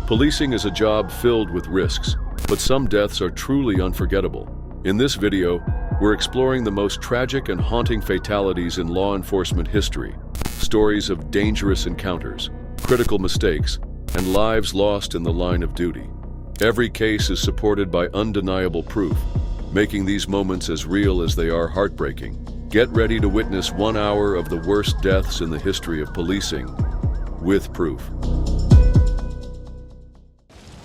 Policing is a job filled with risks, but some deaths are truly unforgettable. In this video, we're exploring the most tragic and haunting fatalities in law enforcement history. Stories of dangerous encounters, critical mistakes, and lives lost in the line of duty. Every case is supported by undeniable proof, making these moments as real as they are heartbreaking. Get ready to witness 1 hour of the worst deaths in the history of policing, with proof.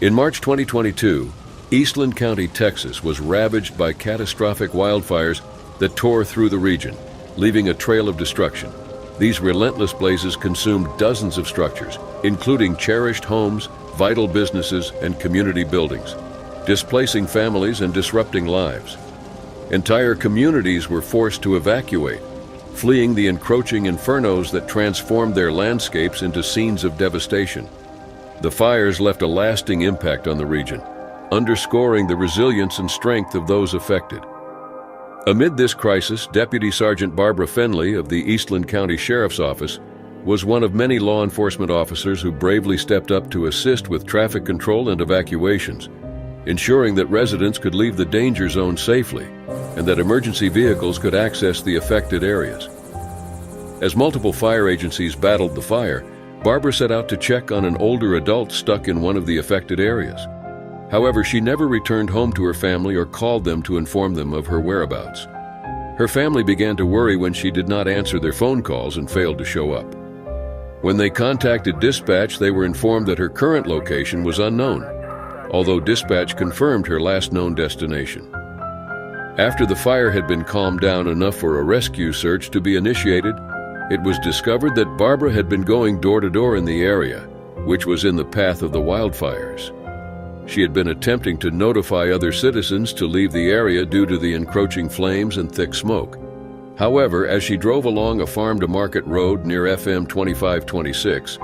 In March 2022, Eastland County, Texas was ravaged by catastrophic wildfires that tore through the region, leaving a trail of destruction. These relentless blazes consumed dozens of structures, including cherished homes, vital businesses, and community buildings, displacing families and disrupting lives. Entire communities were forced to evacuate, fleeing the encroaching infernos that transformed their landscapes into scenes of devastation. The fires left a lasting impact on the region, underscoring the resilience and strength of those affected. Amid this crisis, Deputy Sergeant Barbara Fenley of the Eastland County Sheriff's Office was one of many law enforcement officers who bravely stepped up to assist with traffic control and evacuations, ensuring that residents could leave the danger zone safely and that emergency vehicles could access the affected areas. As multiple fire agencies battled the fire, Barbara set out to check on an older adult stuck in one of the affected areas. However, she never returned home to her family or called them to inform them of her whereabouts. Her family began to worry when she did not answer their phone calls and failed to show up. When they contacted dispatch, they were informed that her current location was unknown, although dispatch confirmed her last known destination. After the fire had been calmed down enough for a rescue search to be initiated, it was discovered that Barbara had been going door to door in the area, which was in the path of the wildfires. She had been attempting to notify other citizens to leave the area due to the encroaching flames and thick smoke. However, as she drove along a farm-to-market road near FM 2526,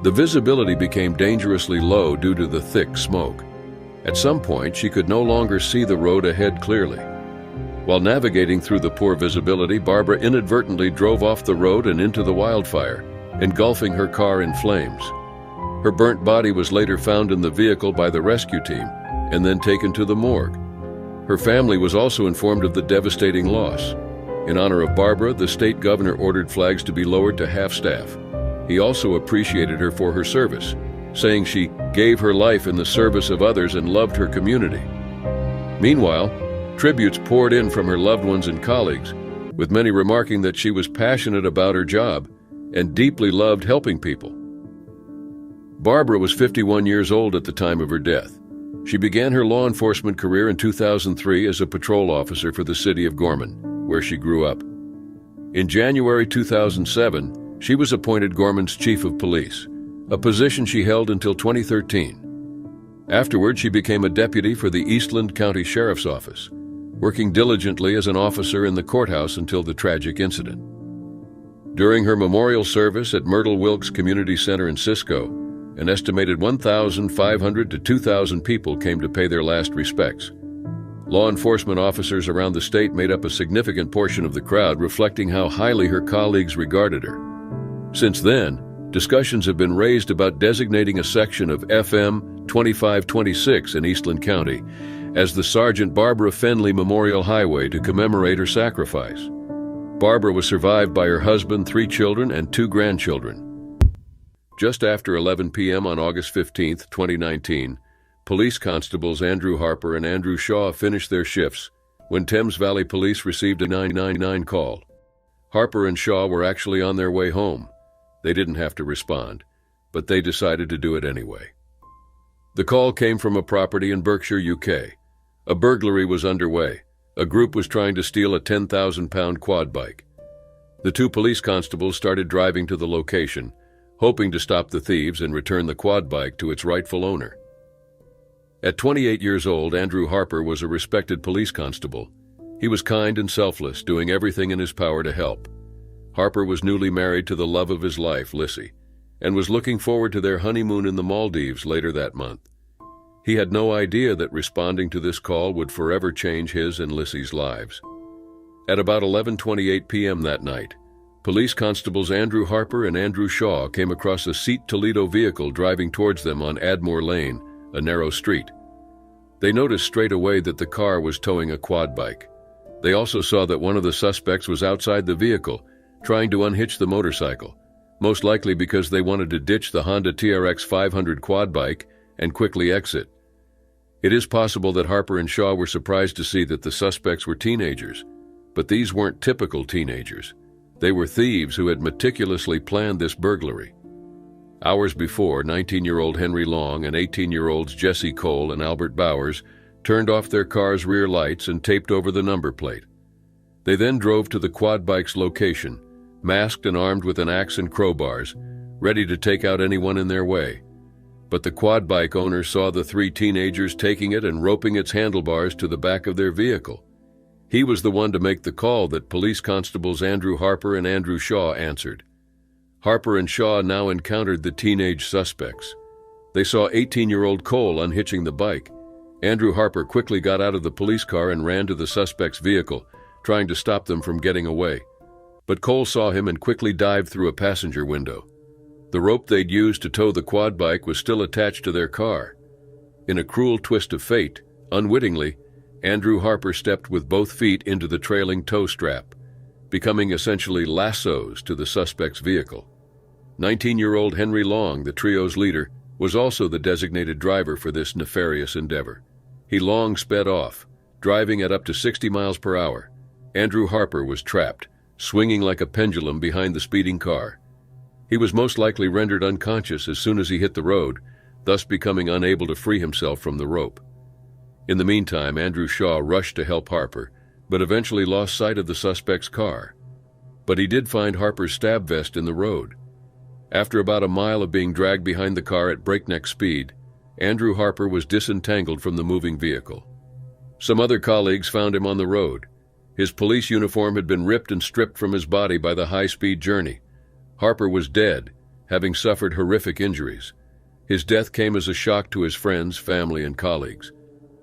the visibility became dangerously low due to the thick smoke. At some point, she could no longer see the road ahead clearly. While navigating through the poor visibility, Barbara inadvertently drove off the road and into the wildfire, engulfing her car in flames. Her burnt body was later found in the vehicle by the rescue team and then taken to the morgue. Her family was also informed of the devastating loss. In honor of Barbara, the state governor ordered flags to be lowered to half-staff. He also appreciated her for her service, saying she gave her life in the service of others and loved her community. Meanwhile, tributes poured in from her loved ones and colleagues, with many remarking that she was passionate about her job and deeply loved helping people. Barbara was 51 years old at the time of her death. She began her law enforcement career in 2003 as a patrol officer for the city of Gorman, where she grew up. In January 2007, she was appointed Gorman's chief of police, a position she held until 2013. Afterward, she became a deputy for the Eastland County Sheriff's Office, working diligently as an officer in the courthouse until the tragic incident. During her memorial service at Myrtle Wilkes Community Center in Cisco, an estimated 1,500 to 2,000 people came to pay their last respects. Law enforcement officers around the state made up a significant portion of the crowd, reflecting how highly her colleagues regarded her. Since then, discussions have been raised about designating a section of FM 2526 in Eastland County as the Sergeant Barbara Fenley Memorial Highway to commemorate her sacrifice. Barbara was survived by her husband, 3 children, and 2 grandchildren. Just after 11 p.m. on August 15, 2019, police constables Andrew Harper and Andrew Shaw finished their shifts when Thames Valley Police received a 999 call. Harper and Shaw were actually on their way home. They didn't have to respond, but they decided to do it anyway. The call came from a property in Berkshire, UK. A burglary was underway. A group was trying to steal a 10,000-pound quad bike. The 2 police constables started driving to the location, hoping to stop the thieves and return the quad bike to its rightful owner. At 28 years old, Andrew Harper was a respected police constable. He was kind and selfless, doing everything in his power to help. Harper was newly married to the love of his life, Lissy, and was looking forward to their honeymoon in the Maldives later that month. He had no idea that responding to this call would forever change his and Lissy's lives. At about 11:28 p.m. that night, Police constables Andrew Harper and Andrew Shaw came across a Seat Toledo vehicle driving towards them on Admore Lane, a narrow street. They noticed straight away that the car was towing a quad bike. They also saw that one of the suspects was outside the vehicle, trying to unhitch the motorcycle, most likely because they wanted to ditch the Honda TRX 500 quad bike and quickly exit. It is possible that Harper and Shaw were surprised to see that the suspects were teenagers, but these weren't typical teenagers. They were thieves who had meticulously planned this burglary. Hours before, 19-year-old Henry Long and 18-year-olds Jesse Cole and Albert Bowers turned off their car's rear lights and taped over the number plate. They then drove to the quad bike's location, masked and armed with an axe and crowbars, ready to take out anyone in their way. But the quad bike owner saw the three teenagers taking it and roping its handlebars to the back of their vehicle. He was the one to make the call that police constables Andrew Harper and Andrew Shaw answered. Harper and Shaw now encountered the teenage suspects. They saw 18-year-old Cole unhitching the bike. Andrew Harper quickly got out of the police car and ran to the suspect's vehicle, trying to stop them from getting away. But Cole saw him and quickly dived through a passenger window. The rope they'd used to tow the quad bike was still attached to their car. In a cruel twist of fate, unwittingly, Andrew Harper stepped with both feet into the trailing tow strap, becoming essentially lassos to the suspect's vehicle. 19-year-old Henry Long, the trio's leader, was also the designated driver for this nefarious endeavor. He long sped off, driving at up to 60 miles per hour. Andrew Harper was trapped, swinging like a pendulum behind the speeding car. He was most likely rendered unconscious as soon as he hit the road, thus becoming unable to free himself from the rope. In the meantime, Andrew Shaw rushed to help Harper, but eventually lost sight of the suspect's car. But he did find Harper's stab vest in the road. After about a mile of being dragged behind the car at breakneck speed, Andrew Harper was disentangled from the moving vehicle. Some other colleagues found him on the road. His police uniform had been ripped and stripped from his body by the high-speed journey. Harper was dead, having suffered horrific injuries. His death came as a shock to his friends, family, and colleagues.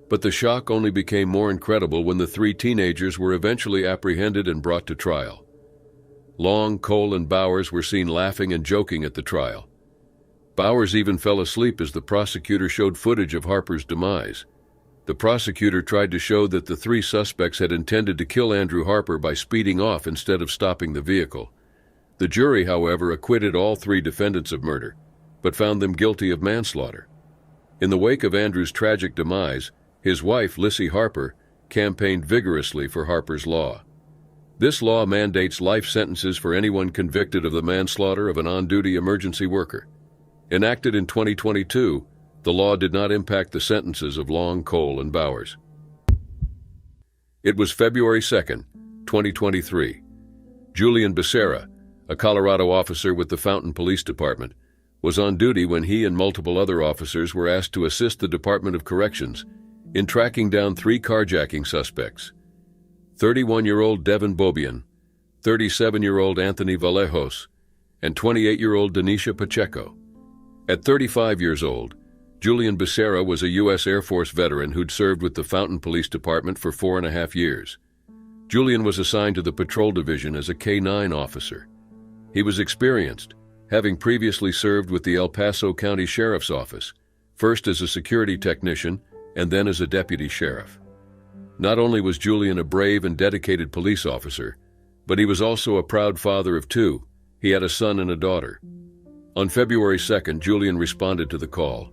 But the shock only became more incredible when the three teenagers were eventually apprehended and brought to trial. Long, Cole, and Bowers were seen laughing and joking at the trial. Bowers even fell asleep as the prosecutor showed footage of Harper's demise. The prosecutor tried to show that the three suspects had intended to kill Andrew Harper by speeding off instead of stopping the vehicle. The jury, however, acquitted all three defendants of murder, but found them guilty of manslaughter. In the wake of Andrew's tragic demise, his wife, Lissy Harper, campaigned vigorously for Harper's Law. This law mandates life sentences for anyone convicted of the manslaughter of an on-duty emergency worker. Enacted in 2022, the law did not impact the sentences of Long, Cole, and Bowers. It was February 2nd, 2023. Julian Becerra, a Colorado officer with the Fountain Police Department, was on duty when he and multiple other officers were asked to assist the Department of Corrections in tracking down three carjacking suspects: 31-year-old Devin Bobian, 37-year-old Anthony Vallejos, and 28-year-old Denisha Pacheco. At 35 years old, Julian Becerra was a U.S. Air Force veteran who'd served with the Fountain Police Department for 4.5 years. Julian was assigned to the Patrol Division as a K-9 officer. He was experienced, having previously served with the El Paso County Sheriff's Office, first as a security technician and then as a deputy sheriff. Not only was Julian a brave and dedicated police officer, but he was also a proud father of two. He had a son and a daughter. On February 2nd, Julian responded to the call.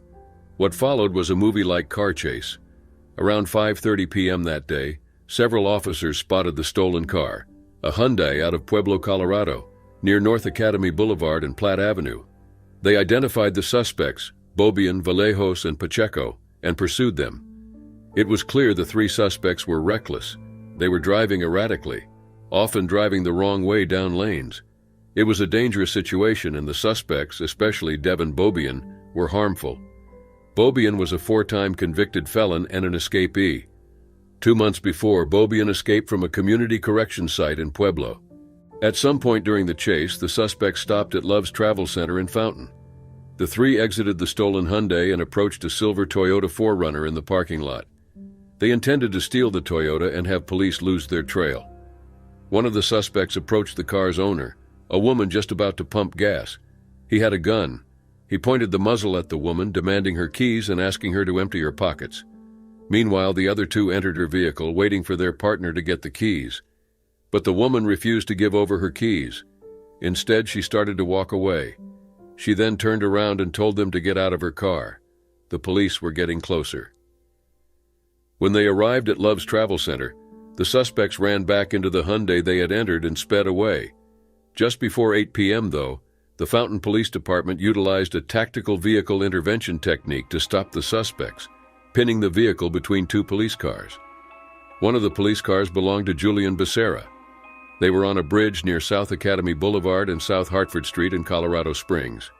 What followed was a movie-like car chase. Around 5:30 p.m. that day, several officers spotted the stolen car, a Hyundai out of Pueblo, Colorado, near North Academy Boulevard and Platte Avenue. They identified the suspects, Bobian, Vallejos, and Pacheco, and pursued them. It was clear the three suspects were reckless. They were driving erratically, often driving the wrong way down lanes. It was a dangerous situation, and the suspects, especially Devin Bobian, were harmful. Bobian was a 4-time convicted felon and an escapee. 2 months before, Bobian escaped from a community corrections site in Pueblo. At some point during the chase, the suspects stopped at Love's Travel Center in Fountain. The three exited the stolen Hyundai and approached a silver Toyota 4Runner in the parking lot. They intended to steal the Toyota and have police lose their trail. One of the suspects approached the car's owner, a woman just about to pump gas. He had a gun. He pointed the muzzle at the woman, demanding her keys and asking her to empty her pockets. Meanwhile, the other two entered her vehicle, waiting for their partner to get the keys. But the woman refused to give over her keys. Instead, she started to walk away. She then turned around and told them to get out of her car. The police were getting closer. When they arrived at Love's Travel Center, the suspects ran back into the Hyundai they had entered and sped away. Just before 8 p.m., though, the Fountain Police Department utilized a tactical vehicle intervention technique to stop the suspects, pinning the vehicle between two police cars. One of the police cars belonged to Julian Becerra. They were on a bridge near South Academy Boulevard and South Hartford Street in Colorado Springs.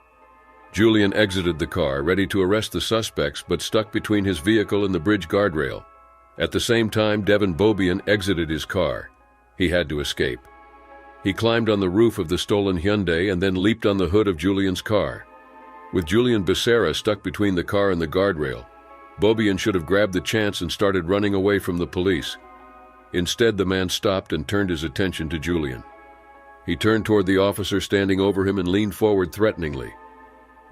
Julian exited the car, ready to arrest the suspects, but stuck between his vehicle and the bridge guardrail. At the same time, Devin Bobian exited his car. He had to escape. He climbed on the roof of the stolen Hyundai and then leaped on the hood of Julian's car. With Julian Becerra stuck between the car and the guardrail, Bobian should have grabbed the chance and started running away from the police. Instead, the man stopped and turned his attention to Julian. He turned toward the officer standing over him and leaned forward threateningly.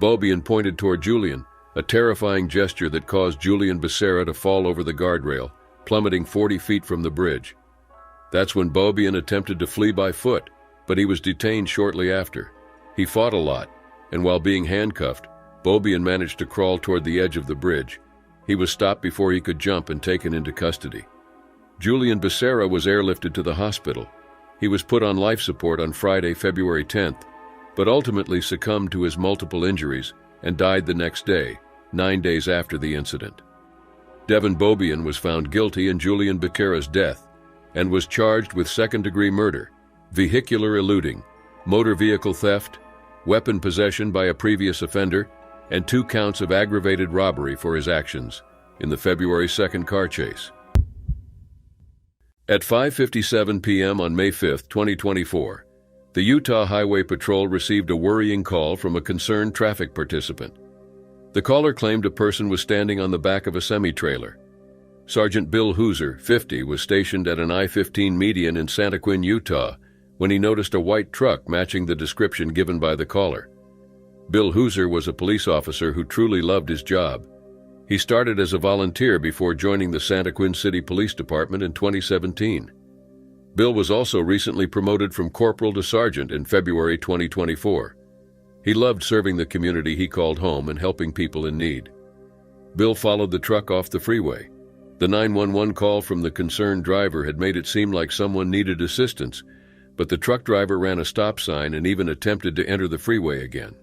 Bobian pointed toward Julian, a terrifying gesture that caused Julian Becerra to fall over the guardrail, plummeting 40 feet from the bridge. That's when Bobian attempted to flee by foot, but he was detained shortly after. He fought a lot, and while being handcuffed, Bobian managed to crawl toward the edge of the bridge. He was stopped before he could jump and taken into custody. Julian Becerra was airlifted to the hospital. He was put on life support on Friday, February 10th, but ultimately succumbed to his multiple injuries and died the next day, 9 days after the incident. Devin Bobian was found guilty in Julian Becerra's death and was charged with second-degree murder, vehicular eluding, motor vehicle theft, weapon possession by a previous offender, and 2 counts of aggravated robbery for his actions in the February 2nd car chase. At 5:57 p.m. on May 5, 2024, the Utah Highway Patrol received a worrying call from a concerned traffic participant. The caller claimed a person was standing on the back of a semi-trailer. Sergeant Bill Hooser, 50, was stationed at an I-15 median in Santa Quin, Utah, when he noticed a white truck matching the description given by the caller. Bill Hooser was a police officer who truly loved his job. He started as a volunteer before joining the Santa Quin City Police Department in 2017. Bill was also recently promoted from corporal to sergeant in February 2024. He loved serving the community he called home and helping people in need. Bill followed the truck off the freeway. The 911 call from the concerned driver had made it seem like someone needed assistance, but the truck driver ran a stop sign and even attempted to enter the freeway again.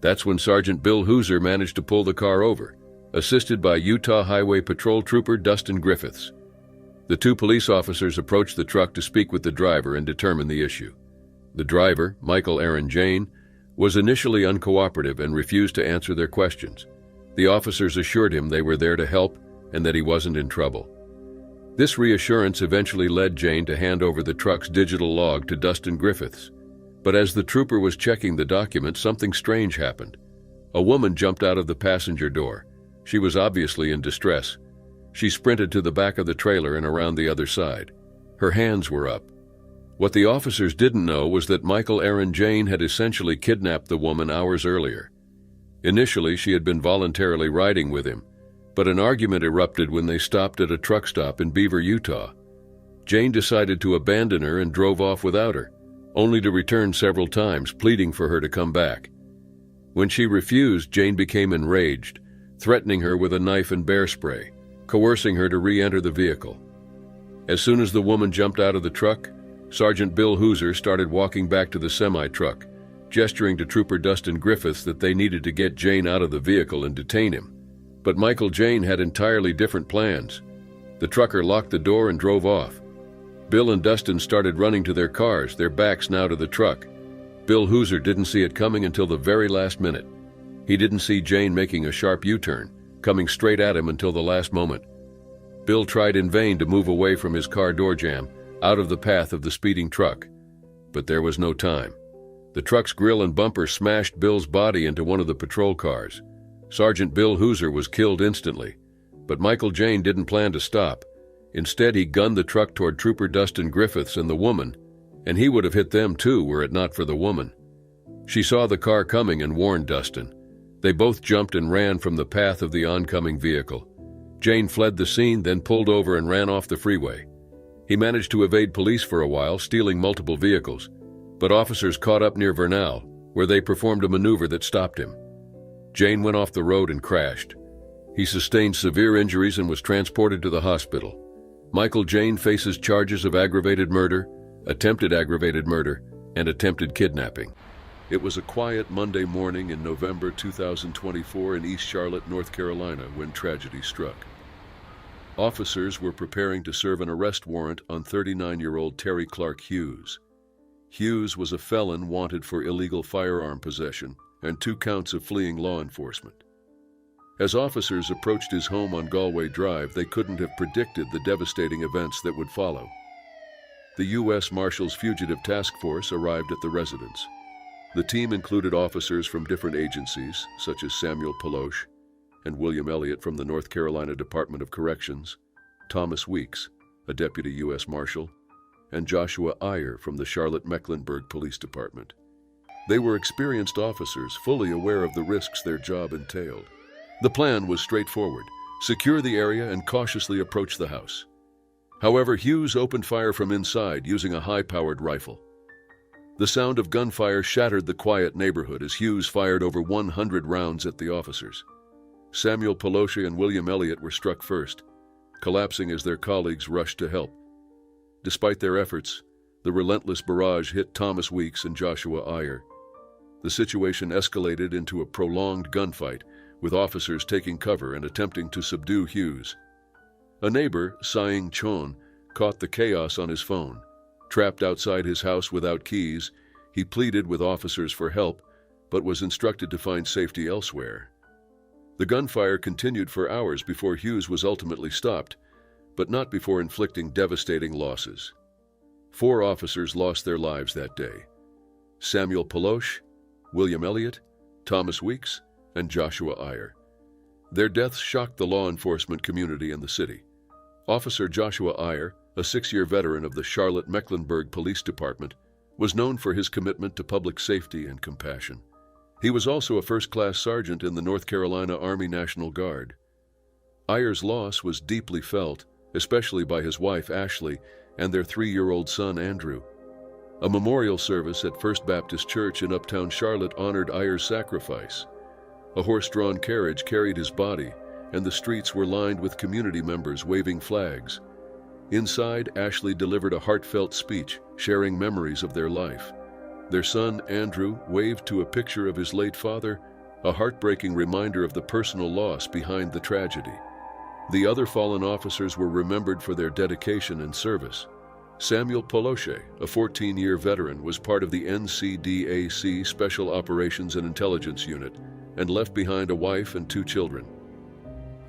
That's when Sergeant Bill Hooser managed to pull the car over, assisted by Utah Highway Patrol Trooper Dustin Griffiths. The 2 police officers approached the truck to speak with the driver and determine the issue. The driver, Michael Aaron Jane, was initially uncooperative and refused to answer their questions. The officers assured him they were there to help and that he wasn't in trouble. This reassurance eventually led Jane to hand over the truck's digital log to Dustin Griffiths. But as the trooper was checking the document, something strange happened. A woman jumped out of the passenger door. She was obviously in distress. She sprinted to the back of the trailer and around the other side. Her hands were up. What the officers didn't know was that Michael Aaron Jane had essentially kidnapped the woman hours earlier. Initially, she had been voluntarily riding with him, but an argument erupted when they stopped at a truck stop in Beaver, Utah. Jane decided to abandon her and drove off without her, only to return several times, pleading for her to come back. When she refused, Jane became enraged, threatening her with a knife and bear spray, coercing her to re-enter the vehicle. As soon as the woman jumped out of the truck, Sergeant Bill Hooser started walking back to the semi-truck, gesturing to Trooper Dustin Griffiths that they needed to get Jane out of the vehicle and detain him. But Michael Jane had entirely different plans. The trucker locked the door and drove off. Bill and Dustin started running to their cars, their backs now to the truck. Bill Hooser didn't see it coming until the very last minute. He didn't see Jane making a sharp U-turn, coming straight at him until the last moment. Bill tried in vain to move away from his car door jamb, out of the path of the speeding truck. But there was no time. The truck's grill and bumper smashed Bill's body into one of the patrol cars. Sergeant Bill Hooser was killed instantly, but Michael Jane didn't plan to stop. Instead, he gunned the truck toward Trooper Dustin Griffiths and the woman, And he would have hit them too were it not for the woman. She saw the car coming and warned Dustin. They both jumped and ran from the path of the oncoming vehicle. Jane fled the scene, then pulled over and ran off the freeway. He managed to evade police for a while, stealing multiple vehicles, but officers caught up near Vernal, where they performed a maneuver that stopped him. Jane went off the road and crashed. He sustained severe injuries and was transported to the hospital. Michael Jane faces charges of aggravated murder, attempted aggravated murder, and attempted kidnapping. It was a quiet Monday morning in November 2024 in East Charlotte, North Carolina, when tragedy struck. Officers were preparing to serve an arrest warrant on 39-year-old Terry Clark Hughes. Hughes was a felon wanted for illegal firearm possession and 2 counts of fleeing law enforcement. As officers approached his home on Galway Drive, they couldn't have predicted the devastating events that would follow. The U.S. Marshals Fugitive Task Force arrived at the residence. The team included officers from different agencies, such as Samuel Peloche and William Elliott from the North Carolina Department of Corrections, Thomas Weeks, a deputy U.S. Marshal, and Joshua Iyer from the Charlotte-Mecklenburg Police Department. They were experienced officers, fully aware of the risks their job entailed. The plan was straightforward: secure the area and cautiously approach the house. However, Hughes opened fire from inside using a high-powered rifle. The sound of gunfire shattered the quiet neighborhood as Hughes fired over 100 rounds at the officers. Samuel Peloche and William Elliott were struck first, collapsing as their colleagues rushed to help. Despite their efforts, the relentless barrage hit Thomas Weeks and Joshua Iyer. The situation escalated into a prolonged gunfight, with officers taking cover and attempting to subdue Hughes. A neighbor, Saing Chon, caught the chaos on his phone. Trapped outside his house without keys, he pleaded with officers for help, but was instructed to find safety elsewhere. The gunfire continued for hours before Hughes was ultimately stopped, but not before inflicting devastating losses. 4 officers lost their lives that day: Samuel Peloche, William Elliott, Thomas Weeks, and Joshua Iyer. Their deaths shocked the law enforcement community and the city. Officer Joshua Iyer, a 6-year veteran of the Charlotte-Mecklenburg Police Department, was known for his commitment to public safety and compassion. He was also a first-class sergeant in the North Carolina Army National Guard. Iyer's loss was deeply felt, especially by his wife Ashley and their 3-year-old son Andrew. A memorial service at First Baptist Church in Uptown Charlotte honored Iyer's sacrifice. A horse-drawn carriage carried his body, and the streets were lined with community members waving flags. Inside, Ashley delivered a heartfelt speech, sharing memories of their life. Their son, Andrew, waved to a picture of his late father, a heartbreaking reminder of the personal loss behind the tragedy. The other fallen officers were remembered for their dedication and service. Samuel Peloche, a 14-year veteran, was part of the NCDAC Special Operations and Intelligence Unit and left behind a wife and 2 children.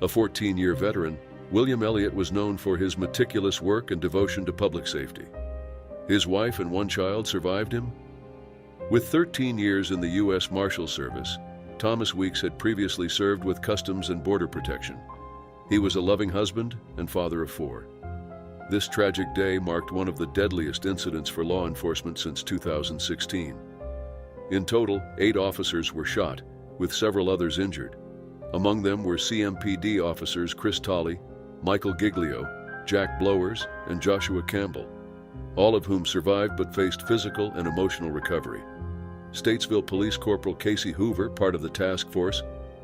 A 14-year veteran, William Elliott was known for his meticulous work and devotion to public safety. His wife and 1 child survived him. With 13 years in the U.S. Marshal Service, Thomas Weeks had previously served with Customs and Border Protection. He was a loving husband and father of 4. This tragic day marked one of the deadliest incidents for law enforcement since 2016. In total, 8 officers were shot, with several others injured. Among them were CMPD officers Chris Tolley, Michael Giglio, Jack Blowers, and Joshua Campbell, all of whom survived but faced physical and emotional recovery. Statesville Police Corporal Casey Hoover, part of the task force,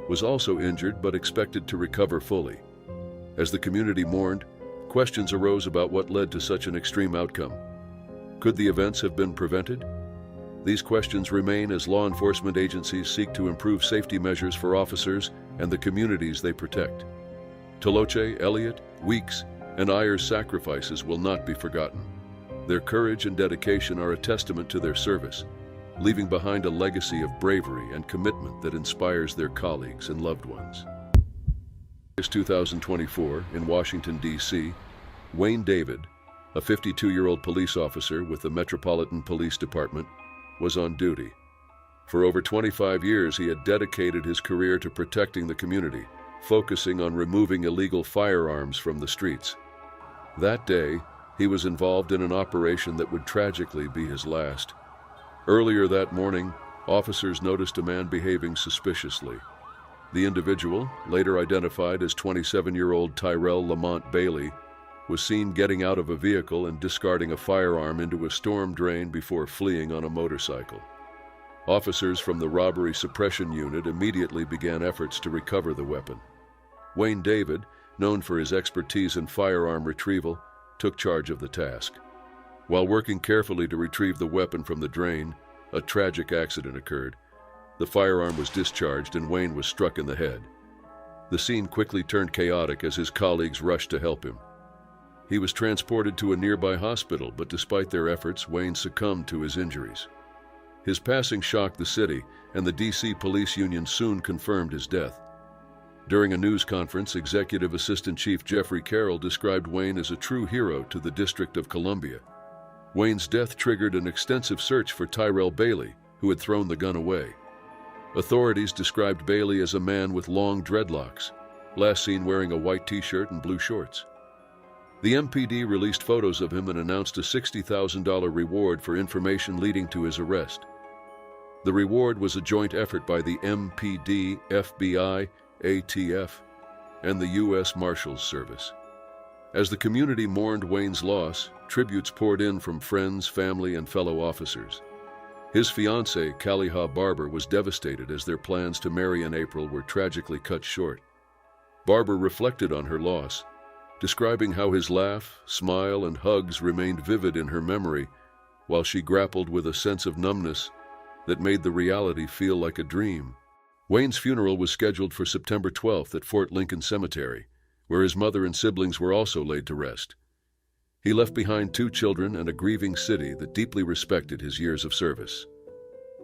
was also injured but expected to recover fully. As the community mourned, questions arose about what led to such an extreme outcome. Could the events have been prevented? These questions remain as law enforcement agencies seek to improve safety measures for officers and the communities they protect. Peloche, Elliott, Weeks, and Iyer's sacrifices will not be forgotten. Their courage and dedication are a testament to their service, leaving behind a legacy of bravery and commitment that inspires their colleagues and loved ones. In 2024, in Washington, D.C., Wayne David, a 52-year-old police officer with the Metropolitan Police Department, was on duty. For over 25 years, he had dedicated his career to protecting the community, focusing on removing illegal firearms from the streets. That day, He was involved in an operation that would tragically be his last. Earlier that morning, officers noticed a man behaving suspiciously. The individual, later identified as 27-year-old Tyrell Lamont Bailey, was seen getting out of a vehicle and discarding a firearm into a storm drain before fleeing on a motorcycle. Officers from the Robbery Suppression Unit immediately began efforts to recover the weapon. Wayne David, known for his expertise in firearm retrieval, took charge of the task. While working carefully to retrieve the weapon from the drain, a tragic accident occurred. The firearm was discharged and Wayne was struck in the head. The scene quickly turned chaotic as his colleagues rushed to help him. He was transported to a nearby hospital, but despite their efforts, Wayne succumbed to his injuries. His passing shocked the city, and the D.C. Police Union soon confirmed his death. During a news conference, Executive Assistant Chief Jeffrey Carroll described Wayne as a true hero to the District of Columbia. Wayne's death triggered an extensive search for Tyrell Bailey, who had thrown the gun away. Authorities described Bailey as a man with long dreadlocks, last seen wearing a white t-shirt and blue shorts. The MPD released photos of him and announced a $60,000 reward for information leading to his arrest. The reward was a joint effort by the MPD, FBI, ATF, and the U.S. Marshals Service. As the community mourned Wayne's loss, tributes poured in from friends, family, and fellow officers. His fiancée, Kaliha Barber, was devastated as their plans to marry in April were tragically cut short. Barber reflected on her loss, describing how his laugh, smile, and hugs remained vivid in her memory, while she grappled with a sense of numbness that made the reality feel like a dream. Wayne's funeral was scheduled for September 12th at Fort Lincoln Cemetery, where his mother and siblings were also laid to rest. He left behind 2 children and a grieving city that deeply respected his years of service.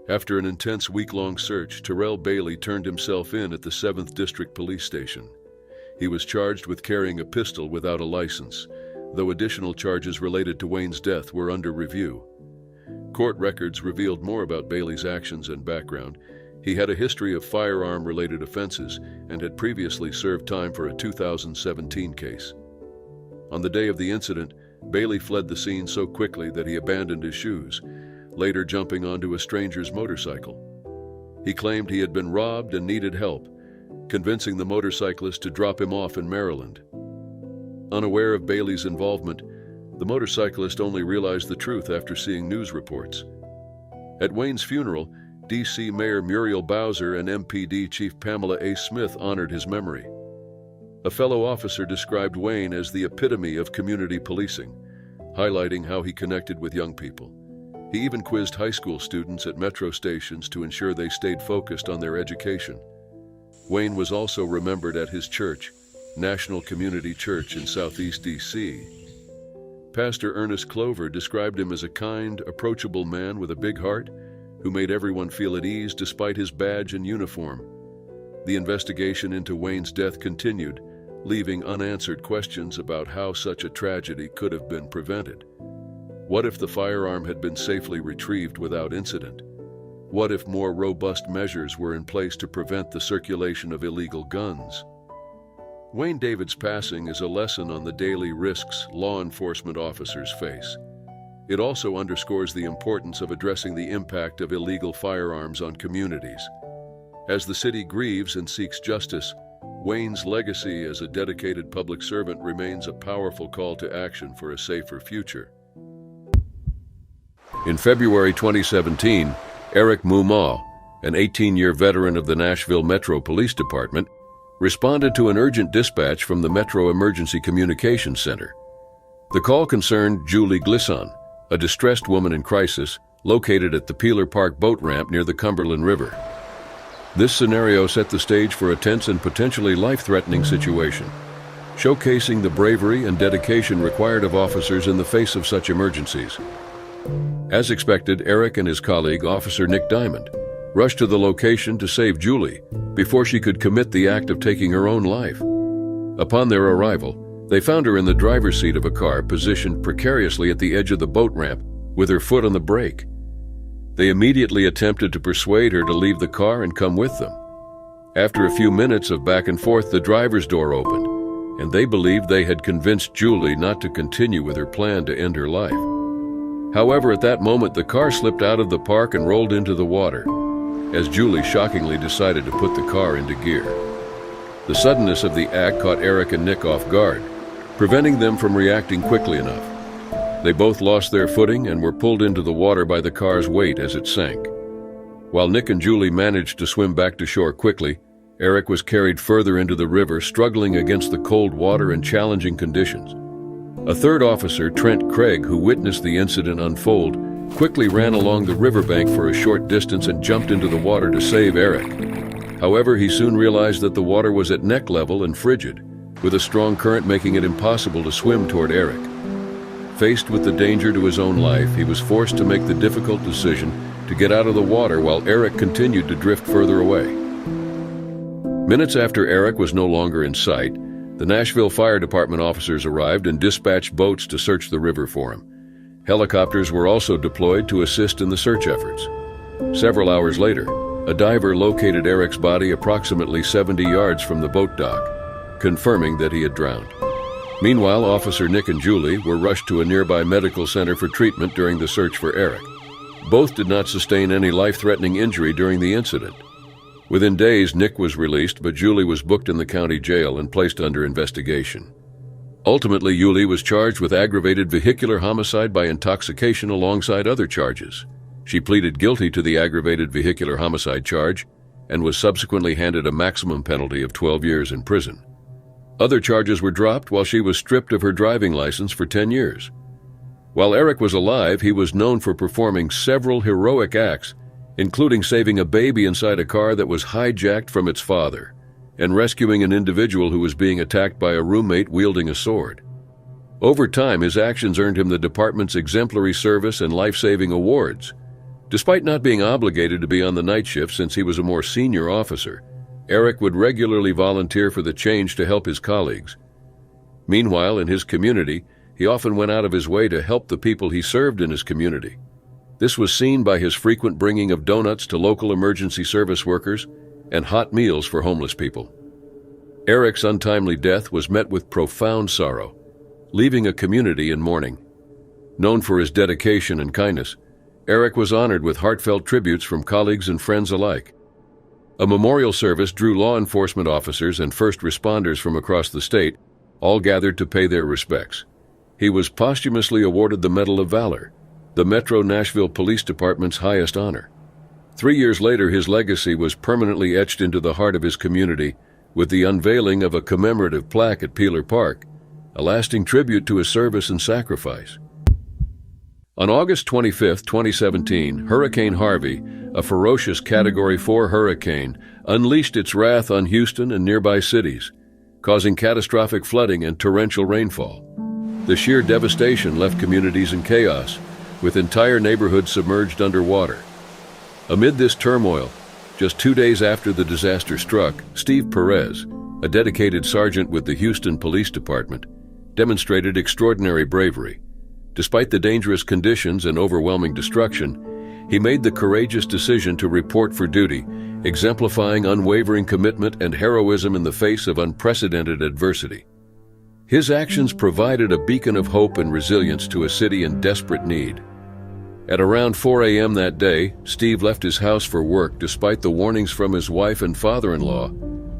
After an intense week-long search, Tyrell Bailey turned himself in at the 7th District Police Station. He was charged with carrying a pistol without a license, though additional charges related to Wayne's death were under review. Court records revealed more about Bailey's actions and background. He had a history of firearm-related offenses and had previously served time for a 2017 case. On the day of the incident, Bailey fled the scene so quickly that he abandoned his shoes, later jumping onto a stranger's motorcycle. He claimed he had been robbed and needed help, convincing the motorcyclist to drop him off in Maryland. Unaware of Bailey's involvement, the motorcyclist only realized the truth after seeing news reports. At Wayne's funeral, D.C. Mayor Muriel Bowser and MPD Chief Pamela A. Smith honored his memory. A fellow officer described Wayne as the epitome of community policing, highlighting how he connected with young people. He even quizzed high school students at metro stations to ensure they stayed focused on their education. Wayne was also remembered at his church, National Community Church in Southeast D.C. Pastor Ernest Clover described him as a kind, approachable man with a big heart who made everyone feel at ease despite his badge and uniform. The investigation into Wayne's death continued, leaving unanswered questions about how such a tragedy could have been prevented. What if the firearm had been safely retrieved without incident? What if more robust measures were in place to prevent the circulation of illegal guns? Wayne David's passing is a lesson on the daily risks law enforcement officers face. It also underscores the importance of addressing the impact of illegal firearms on communities. As the city grieves and seeks justice, Wayne's legacy as a dedicated public servant remains a powerful call to action for a safer future. In February 2017, Eric Mumau, an 18-year veteran of the Nashville Metro Police Department, responded to an urgent dispatch from the Metro Emergency Communications Center. The call concerned Julie Glisson, a distressed woman in crisis located at the Peeler Park boat ramp near the Cumberland River. This scenario set the stage for a tense and potentially life-threatening situation, showcasing the bravery and dedication required of officers in the face of such emergencies. As expected, Eric and his colleague, Officer Nick Diamond, rushed to the location to save Julie before she could commit the act of taking her own life. Upon their arrival, they found her in the driver's seat of a car positioned precariously at the edge of the boat ramp with her foot on the brake. They immediately attempted to persuade her to leave the car and come with them. After a few minutes of back and forth, the driver's door opened, and they believed they had convinced Julie not to continue with her plan to end her life. However, at that moment, the car slipped out of the park and rolled into the water, as Julie shockingly decided to put the car into gear. The suddenness of the act caught Eric and Nick off guard, preventing them from reacting quickly enough. They both lost their footing and were pulled into the water by the car's weight as it sank. While Nick and Julie managed to swim back to shore quickly, Eric was carried further into the river, struggling against the cold water and challenging conditions. A third officer, Trent Craig, who witnessed the incident unfold, quickly ran along the riverbank for a short distance and jumped into the water to save Eric. However, he soon realized that the water was at neck level and frigid, with a strong current making it impossible to swim toward Eric. Faced with the danger to his own life, he was forced to make the difficult decision to get out of the water while Eric continued to drift further away. Minutes after Eric was no longer in sight, the Nashville Fire Department officers arrived and dispatched boats to search the river for him. Helicopters were also deployed to assist in the search efforts. Several hours later, a diver located Eric's body approximately 70 yards from the boat dock, confirming that he had drowned. Meanwhile, Officer Nick and Julie were rushed to a nearby medical center for treatment during the search for Eric. Both did not sustain any life-threatening injury during the incident. Within days, Nick was released, but Julie was booked in the county jail and placed under investigation. Ultimately, Julie was charged with aggravated vehicular homicide by intoxication alongside other charges. She pleaded guilty to the aggravated vehicular homicide charge and was subsequently handed a maximum penalty of 12 years in prison. Other charges were dropped while she was stripped of her driving license for 10 years. While Eric was alive, he was known for performing several heroic acts, including saving a baby inside a car that was hijacked from its father and rescuing an individual who was being attacked by a roommate wielding a sword. Over time, his actions earned him the department's Exemplary Service and Life-Saving Awards. Despite not being obligated to be on the night shift since he was a more senior officer, Eric would regularly volunteer for the change to help his colleagues. Meanwhile, in his community, he often went out of his way to help the people he served in his community. This was seen by his frequent bringing of donuts to local emergency service workers and hot meals for homeless people. Eric's untimely death was met with profound sorrow, leaving a community in mourning. Known for his dedication and kindness, Eric was honored with heartfelt tributes from colleagues and friends alike. A memorial service drew law enforcement officers and first responders from across the state, all gathered to pay their respects. He was posthumously awarded the Medal of Valor, the Metro Nashville Police Department's highest honor. 3 years later, his legacy was permanently etched into the heart of his community with the unveiling of a commemorative plaque at Peeler Park, a lasting tribute to his service and sacrifice. On August 25, 2017, Hurricane Harvey, a ferocious Category 4 hurricane, unleashed its wrath on Houston and nearby cities, causing catastrophic flooding and torrential rainfall. The sheer devastation left communities in chaos, with entire neighborhoods submerged underwater. Amid this turmoil, just 2 days after the disaster struck, Steve Perez, a dedicated sergeant with the Houston Police Department, demonstrated extraordinary bravery. Despite the dangerous conditions and overwhelming destruction, he made the courageous decision to report for duty, exemplifying unwavering commitment and heroism in the face of unprecedented adversity. His actions provided a beacon of hope and resilience to a city in desperate need. At around 4 a.m. that day, Steve left his house for work despite the warnings from his wife and father-in-law,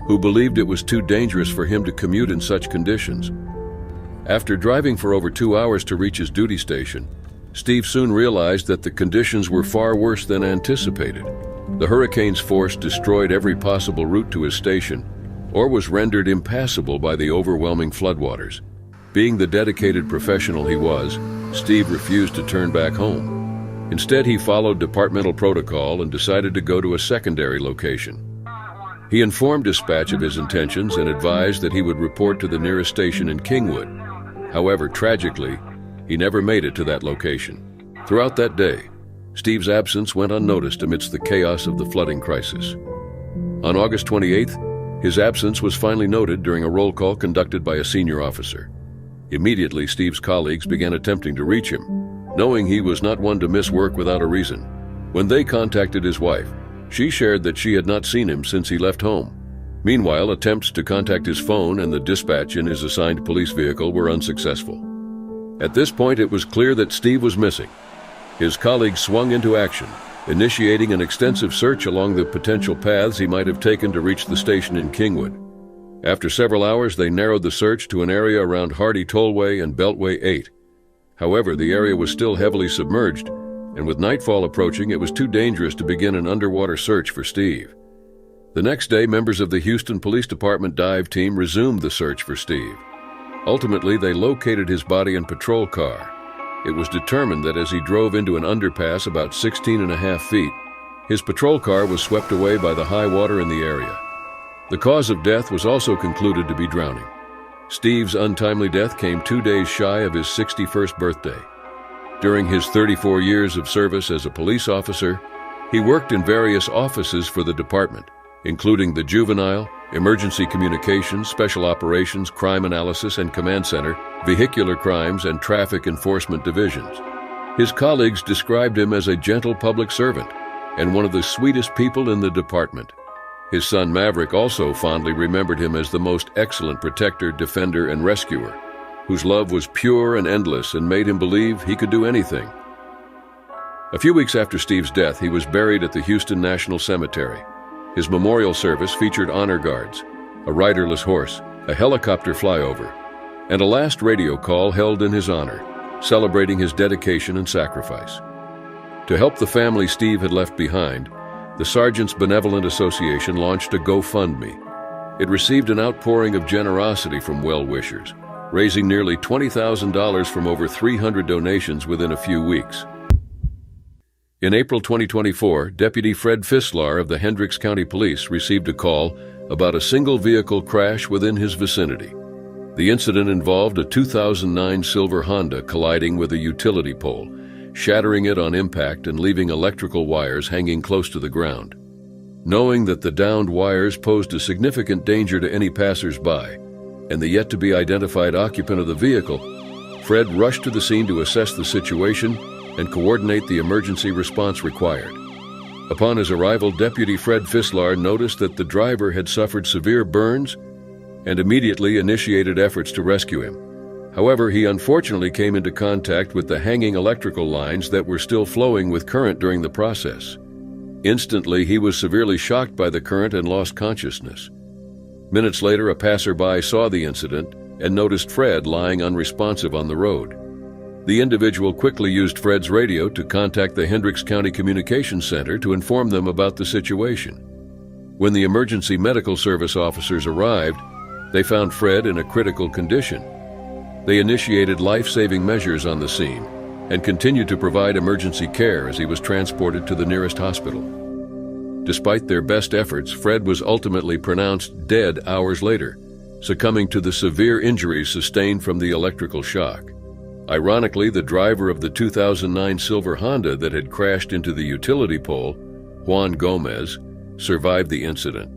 who believed it was too dangerous for him to commute in such conditions. After driving for over 2 hours to reach his duty station, Steve soon realized that the conditions were far worse than anticipated. The hurricane's force destroyed every possible route to his station, or was rendered impassable by the overwhelming floodwaters. Being the dedicated professional he was, Steve refused to turn back home. Instead, he followed departmental protocol and decided to go to a secondary location. He informed dispatch of his intentions and advised that he would report to the nearest station in Kingwood. However, tragically, he never made it to that location. Throughout that day, Steve's absence went unnoticed amidst the chaos of the flooding crisis. On August 28th, his absence was finally noted during a roll call conducted by a senior officer. Immediately, Steve's colleagues began attempting to reach him, knowing he was not one to miss work without a reason. When they contacted his wife, she shared that she had not seen him since he left home. Meanwhile, attempts to contact his phone and the dispatch in his assigned police vehicle were unsuccessful. At this point, it was clear that Steve was missing. His colleagues swung into action, initiating an extensive search along the potential paths he might have taken to reach the station in Kingwood. After several hours, they narrowed the search to an area around Hardy Tollway and Beltway 8. However, the area was still heavily submerged, and with nightfall approaching, it was too dangerous to begin an underwater search for Steve. The next day, members of the Houston Police Department dive team resumed the search for Steve. Ultimately, they located his body in a patrol car. It was determined that as he drove into an underpass about 16.5 feet, his patrol car was swept away by the high water in the area. The cause of death was also concluded to be drowning. Steve's untimely death came 2 days shy of his 61st birthday. During his 34 years of service as a police officer, he worked in various offices for the department, including the Juvenile, Emergency Communications, Special Operations, Crime Analysis and Command Center, Vehicular Crimes, and Traffic Enforcement Divisions. His colleagues described him as a gentle public servant and one of the sweetest people in the department. His son Maverick also fondly remembered him as the most excellent protector, defender, and rescuer, whose love was pure and endless and made him believe he could do anything. A few weeks after Steve's death, he was buried at the Houston National Cemetery. His memorial service featured honor guards, a riderless horse, a helicopter flyover, and a last radio call held in his honor, celebrating his dedication and sacrifice. To help the family Steve had left behind, the Sergeants Benevolent Association launched a GoFundMe. It received an outpouring of generosity from well-wishers, raising nearly $20,000 from over 300 donations within a few weeks. In April 2024, Deputy Fred Fislar of the Hendricks County Police received a call about a single-vehicle crash within his vicinity. The incident involved a 2009 silver Honda colliding with a utility pole, shattering it on impact and leaving electrical wires hanging close to the ground. Knowing that the downed wires posed a significant danger to any passers-by and the yet-to-be-identified occupant of the vehicle, Fred rushed to the scene to assess the situation and coordinate the emergency response required. Upon his arrival, Deputy Fred Fislar noticed that the driver had suffered severe burns and immediately initiated efforts to rescue him. However, he unfortunately came into contact with the hanging electrical lines that were still flowing with current during the process. Instantly, he was severely shocked by the current and lost consciousness. Minutes later, a passerby saw the incident and noticed Fred lying unresponsive on the road. The individual quickly used Fred's radio to contact the Hendricks County Communications Center to inform them about the situation. When the emergency medical service officers arrived, they found Fred in a critical condition. They initiated life-saving measures on the scene and continued to provide emergency care as he was transported to the nearest hospital. Despite their best efforts, Fred was ultimately pronounced dead hours later, succumbing to the severe injuries sustained from the electrical shock. Ironically, the driver of the 2009 silver Honda that had crashed into the utility pole, Juan Gomez, survived the incident.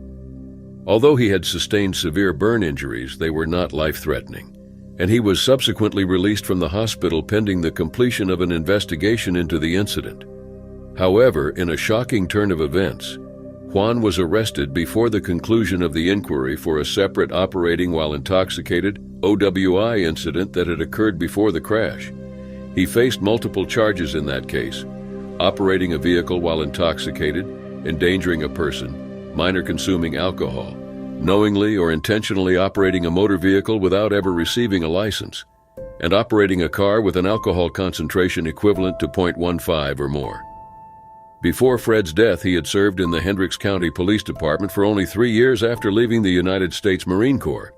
Although he had sustained severe burn injuries, they were not life-threatening, and he was subsequently released from the hospital pending the completion of an investigation into the incident. However, in a shocking turn of events, Juan was arrested before the conclusion of the inquiry for a separate operating while intoxicated OWI incident that had occurred before the crash. He faced multiple charges in that case: operating a vehicle while intoxicated, endangering a person, minor consuming alcohol, knowingly or intentionally operating a motor vehicle without ever receiving a license, and operating a car with an alcohol concentration equivalent to 0.15 or more. Before Fred's death, he had served in the Hendricks County Police Department for only 3 years after leaving the United States Marine Corps.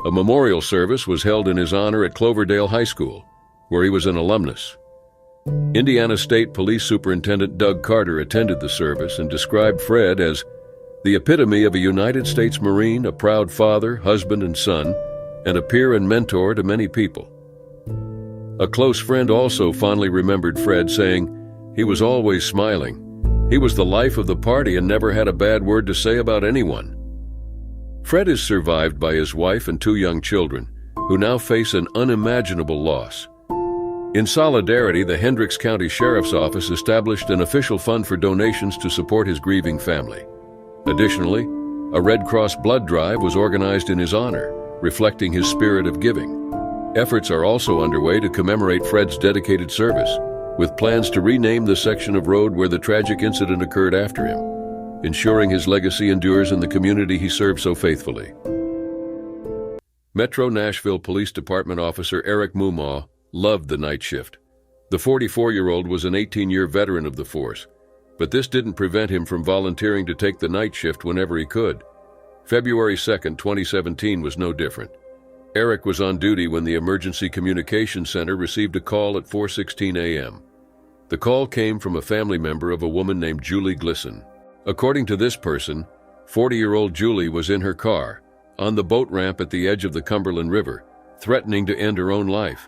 A memorial service was held in his honor at Cloverdale High School, where he was an alumnus. Indiana State Police Superintendent Doug Carter attended the service and described Fred as the epitome of a United States Marine, a proud father, husband, and son, and a peer and mentor to many people. A close friend also fondly remembered Fred, saying, "He was always smiling. He was the life of the party and never had a bad word to say about anyone." Fred is survived by his wife and 2 young children, who now face an unimaginable loss. In solidarity, the Hendricks County Sheriff's Office established an official fund for donations to support his grieving family. Additionally, A Red Cross blood drive was organized in his honor, reflecting his spirit of giving. Efforts are also underway to commemorate Fred's dedicated service, with plans to rename the section of road where the tragic incident occurred after him, ensuring his legacy endures in the community he served so faithfully. Metro Nashville Police Department officer Eric Mumaw loved the night shift. The 44-year-old was an 18-year veteran of the force, but this didn't prevent him from volunteering to take the night shift whenever he could. February 2, 2017 was no different. Eric was on duty when the Emergency Communications Center received a call at 4:16 a.m. The call came from a family member of a woman named Julie Glisson. According to this person, 40-year-old Julie was in her car, on the boat ramp at the edge of the Cumberland River, threatening to end her own life.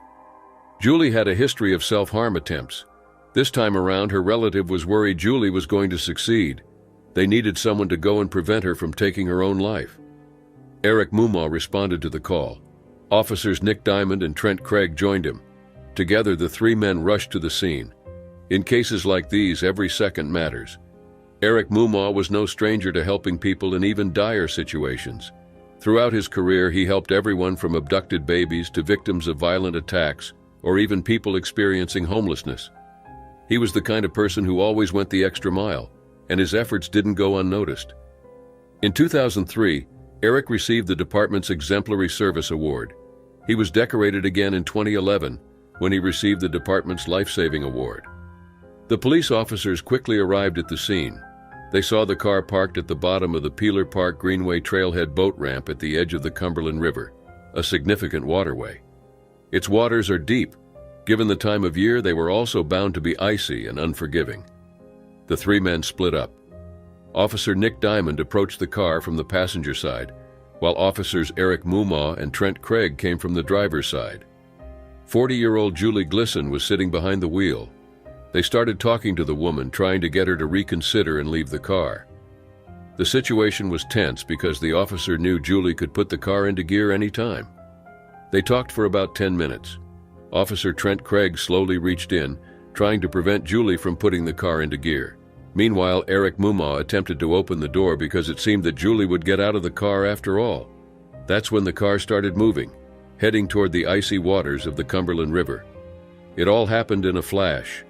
Julie had a history of self-harm attempts. This time around, her relative was worried Julie was going to succeed. They needed someone to go and prevent her from taking her own life. Eric Mumaw responded to the call. Officers Nick Diamond and Trent Craig joined him. Together, the three men rushed to the scene. In cases like these, every second matters. Eric Mumaw was no stranger to helping people in even dire situations. Throughout his career, he helped everyone from abducted babies to victims of violent attacks, or even people experiencing homelessness. He was the kind of person who always went the extra mile, and his efforts didn't go unnoticed. In 2003, Eric received the department's Exemplary Service Award. He was decorated again in 2011 when he received the department's Life-Saving Award. The police officers quickly arrived at the scene. They saw the car parked at the bottom of the Peeler Park Greenway trailhead boat ramp at the edge of the Cumberland River, a significant waterway. Its waters are deep. Given the time of year, they were also bound to be icy and unforgiving. The three men split up. Officer Nick Diamond approached the car from the passenger side, while officers Eric Mumaw and Trent Craig came from the driver's side. 40-year-old Julie Glisson was sitting behind the wheel. They started talking to the woman, trying to get her to reconsider and leave the car. The situation was tense because the officer knew Julie could put the car into gear any time. They talked for about 10 minutes. Officer Trent Craig slowly reached in, trying to prevent Julie from putting the car into gear. Meanwhile, Eric Mumaw attempted to open the door because it seemed that Julie would get out of the car after all. That's when the car started moving, heading toward the icy waters of the Cumberland River. It all happened in a flash.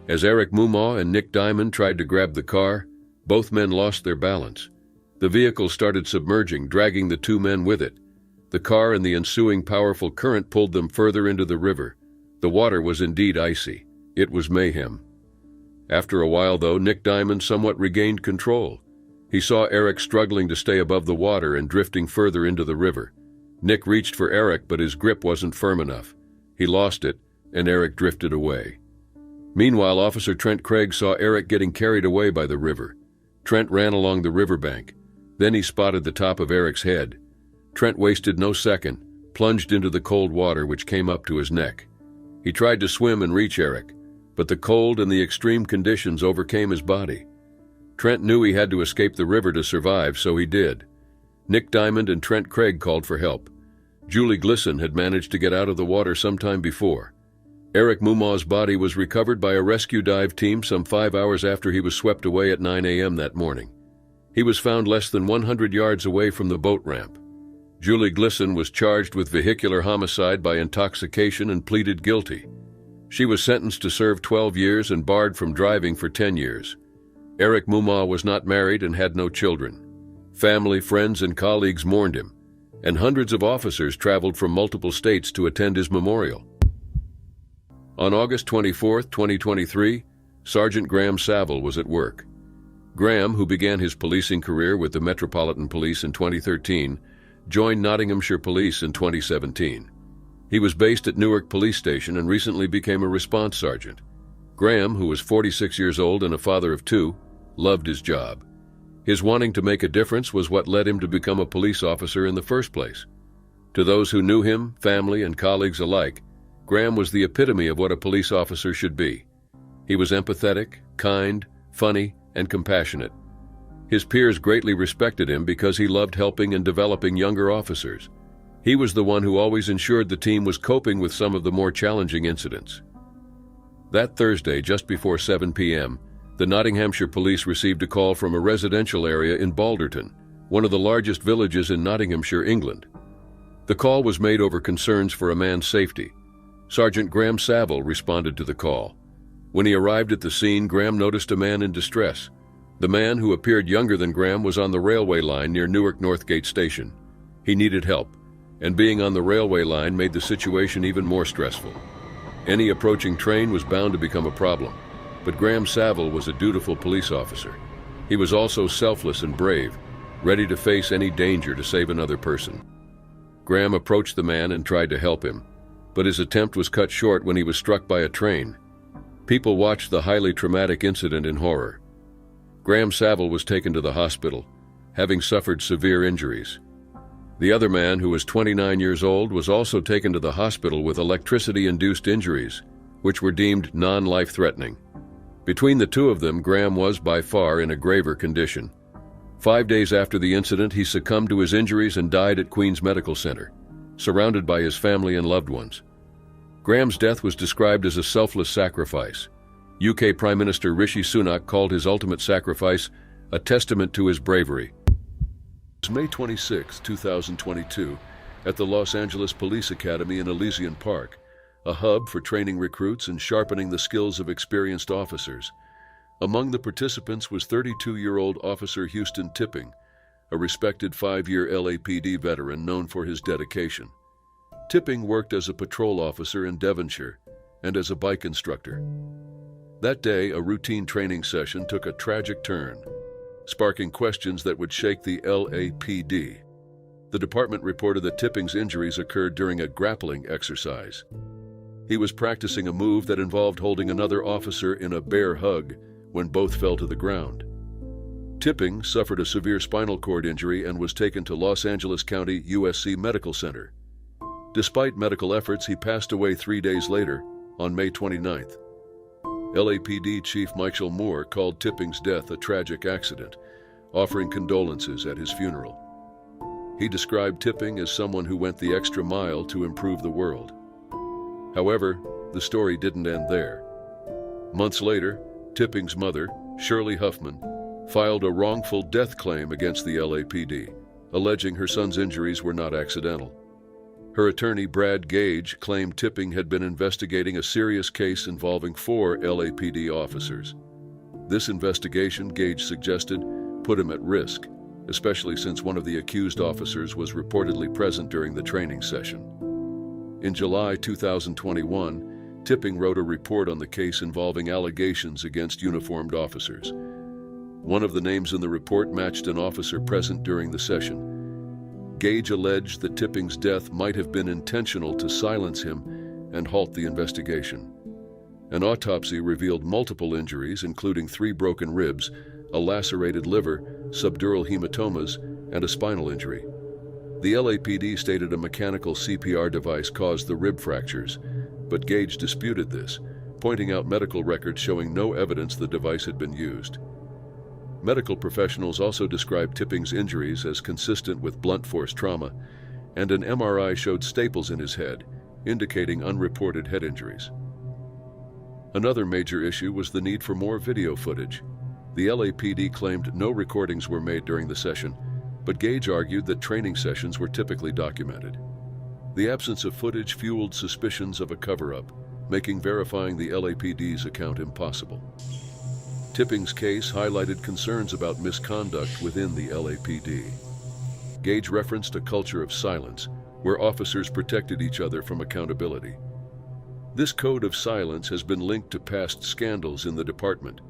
As Eric Mumaw and Nick Diamond tried to grab the car, both men lost their balance. The vehicle started submerging, dragging the two men with it. The car and the ensuing powerful current pulled them further into the river. The water was indeed icy. It was mayhem. After a while, though, Nick Diamond somewhat regained control. He saw Eric struggling to stay above the water and drifting further into the river. Nick reached for Eric, but his grip wasn't firm enough. He lost it, and Eric drifted away. Meanwhile, Officer Trent Craig saw Eric getting carried away by the river. Trent ran along the riverbank. Then he spotted the top of Eric's head. Trent wasted no second, plunged into the cold water which came up to his neck. He tried to swim and reach Eric, but the cold and the extreme conditions overcame his body. Trent knew he had to escape the river to survive, so he did. Nick Diamond and Trent Craig called for help. Julie Glisson had managed to get out of the water sometime before. Eric Mumaw's body was recovered by a rescue dive team some 5 hours after he was swept away at 9 a.m. that morning. He was found less than 100 yards away from the boat ramp. Julie Glisson was charged with vehicular homicide by intoxication and pleaded guilty. She was sentenced to serve 12 years and barred from driving for 10 years. Eric Mumaw was not married and had no children. Family, friends, and colleagues mourned him, and hundreds of officers traveled from multiple states to attend his memorial. On August 24, 2023, Sergeant Graham Saville was at work. Graham, who began his policing career with the Metropolitan Police in 2013, joined Nottinghamshire Police in 2017. He was based at Newark Police Station and recently became a response sergeant. Graham, who was 46 years old and a father of two, loved his job. His wanting to make a difference was what led him to become a police officer in the first place. To those who knew him, family and colleagues alike, Graham was the epitome of what a police officer should be. He was empathetic, kind, funny, and compassionate. His peers greatly respected him because he loved helping and developing younger officers. He was the one who always ensured the team was coping with some of the more challenging incidents. That Thursday, just before 7 p.m., the Nottinghamshire Police received a call from a residential area in Balderton, one of the largest villages in Nottinghamshire, England. The call was made over concerns for a man's safety. Sergeant Graham Saville responded to the call. When he arrived at the scene, Graham noticed a man in distress. The man, who appeared younger than Graham, was on the railway line near Newark Northgate Station. He needed help, and being on the railway line made the situation even more stressful. Any approaching train was bound to become a problem, but Graham Saville was a dutiful police officer. He was also selfless and brave, ready to face any danger to save another person. Graham approached the man and tried to help him, but his attempt was cut short when he was struck by a train. People watched the highly traumatic incident in horror. Graham Saville was taken to the hospital, having suffered severe injuries. The other man, who was 29 years old, was also taken to the hospital with electricity-induced injuries, which were deemed non-life-threatening. Between the two of them, Graham was by far in a graver condition. 5 days after the incident, he succumbed to his injuries and died at Queen's Medical Center, surrounded by his family and loved ones. Graham's death was described as a selfless sacrifice. UK Prime Minister Rishi Sunak called his ultimate sacrifice a testament to his bravery. It was May 26, 2022, at the Los Angeles Police Academy in Elysian Park, a hub for training recruits and sharpening the skills of experienced officers. Among the participants was 32-year-old Officer Houston Tipping, a respected 5-year LAPD veteran known for his dedication. Tipping worked as a patrol officer in Devonshire and as a bike instructor. That day, a routine training session took a tragic turn, sparking questions that would shake the LAPD. The department reported that Tipping's injuries occurred during a grappling exercise. He was practicing a move that involved holding another officer in a bear hug when both fell to the ground. Tipping suffered a severe spinal cord injury and was taken to Los Angeles County USC Medical Center. Despite medical efforts, he passed away 3 days later, on May 29th. LAPD Chief Michael Moore called Tipping's death a tragic accident, offering condolences at his funeral. He described Tipping as someone who went the extra mile to improve the world. However, the story didn't end there. Months later, Tipping's mother, Shirley Huffman, filed a wrongful death claim against the LAPD, alleging her son's injuries were not accidental. Her attorney, Brad Gage, claimed Tipping had been investigating a serious case involving 4 LAPD officers. This investigation, Gage suggested, put him at risk, especially since one of the accused officers was reportedly present during the training session. In July 2021, Tipping wrote a report on the case involving allegations against uniformed officers. One of the names in the report matched an officer present during the session. Gage alleged that Tipping's death might have been intentional to silence him and halt the investigation. An autopsy revealed multiple injuries, including 3 broken ribs, a lacerated liver, subdural hematomas, and a spinal injury. The LAPD stated a mechanical CPR device caused the rib fractures, but Gage disputed this, pointing out medical records showing no evidence the device had been used. Medical professionals also described Tipping's injuries as consistent with blunt force trauma, and an MRI showed staples in his head, indicating unreported head injuries. Another major issue was the need for more video footage. The LAPD claimed no recordings were made during the session, but Gage argued that training sessions were typically documented. The absence of footage fueled suspicions of a cover-up, making verifying the LAPD's account impossible. Tipping's case highlighted concerns about misconduct within the LAPD. Gage referenced a culture of silence, where officers protected each other from accountability. This code of silence has been linked to past scandals in the department.